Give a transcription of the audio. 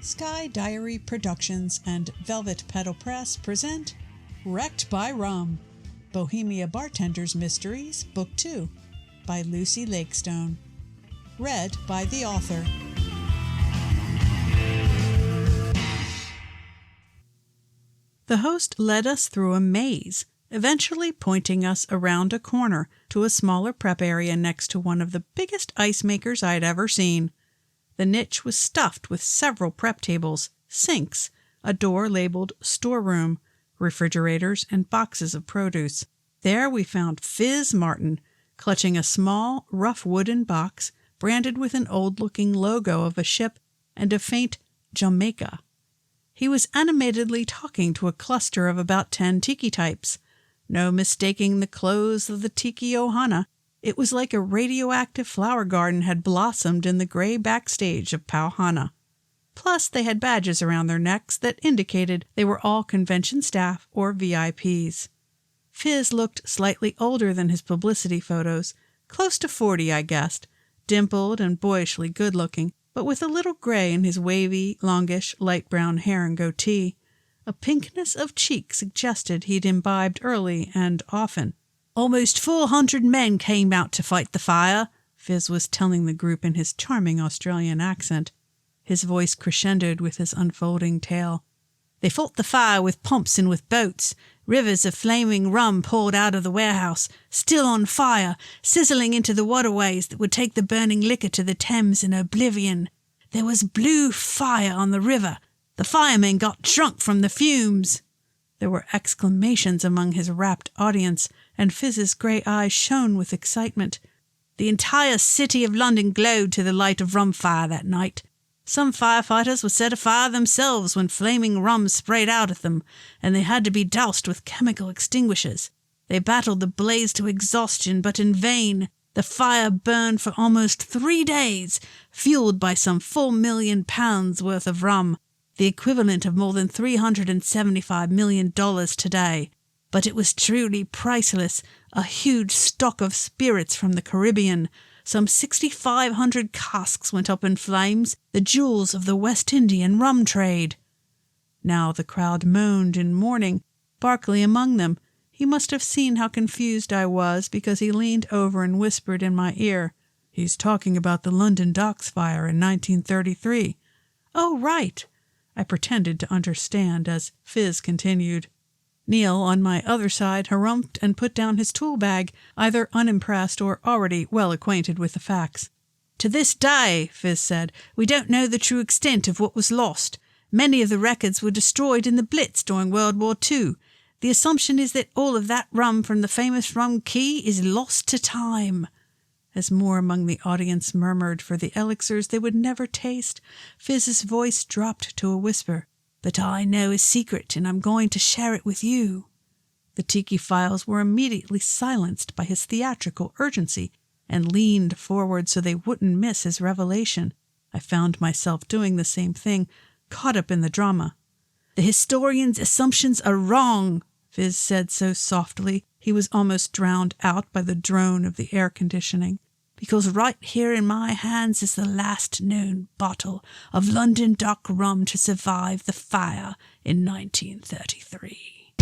Sky Diary Productions and Velvet Petal Press present Wrecked by Rum, Bohemia Bartenders Mysteries, Book 2, by Lucy Lakestone. Read by the author. The host led us through a maze, eventually pointing us around a corner to a smaller prep area next to one of the biggest ice makers I'd ever seen. The niche was stuffed with several prep tables, sinks, a door labeled storeroom, refrigerators, and boxes of produce. There we found Fizz Martin, clutching a small, rough wooden box branded with an old-looking logo of a ship and a faint Jamaica. He was animatedly talking to a cluster of about 10 tiki types. No mistaking the clothes of the tiki ohana. It was like a radioactive flower garden had blossomed in the gray backstage of Pauhana. Plus, they had badges around their necks that indicated they were all convention staff or VIPs. Fizz looked slightly older than his publicity photos, close to 40, I guessed, dimpled and boyishly good-looking, but with a little gray in his wavy, longish, light brown hair and goatee. A pinkness of cheek suggested he'd imbibed early and often. "Almost 400 men came out to fight the fire," Fizz was telling the group in his charming Australian accent. His voice crescendoed with his unfolding tale. "They fought the fire with pumps and with boats. Rivers of flaming rum poured out of the warehouse, still on fire, sizzling into the waterways that would take the burning liquor to the Thames in oblivion. There was blue fire on the river. The firemen got drunk from the fumes." There were exclamations among his rapt audience, and Fizz's grey eyes shone with excitement. "The entire city of London glowed to the light of rum fire that night. Some firefighters were set afire themselves when flaming rum sprayed out at them, and they had to be doused with chemical extinguishers. They battled the blaze to exhaustion, but in vain. The fire burned for almost 3 days, fueled by some £4 million worth of rum, the equivalent of more than $375 million today. But it was truly priceless, a huge stock of spirits from the Caribbean. Some 6,500 casks went up in flames, the jewels of the West Indian rum trade." Now the crowd moaned in mourning, Barclay among them. He must have seen how confused I was, because he leaned over and whispered in my ear, "He's talking about the London Docks fire in 1933. "Oh, right." I pretended to understand as Fizz continued. Neil, on my other side, harumphed and put down his tool bag, either unimpressed or already well acquainted with the facts. "To this day," Fizz said, "we don't know the true extent of what was lost. Many of the records were destroyed in the Blitz during World War II. The assumption is that all of that rum from the famous rum key is lost to time." As more among the audience murmured for the elixirs they would never taste, Fizz's voice dropped to a whisper. "But I know a secret, and I'm going to share it with you." The tiki files were immediately silenced by his theatrical urgency and leaned forward so they wouldn't miss his revelation. I found myself doing the same thing, caught up in the drama. "The historian's assumptions are wrong," Fizz said so softly he was almost drowned out by the drone of the air conditioning. "Because right here in my hands is the last known bottle of London Dock rum to survive the fire in 1933.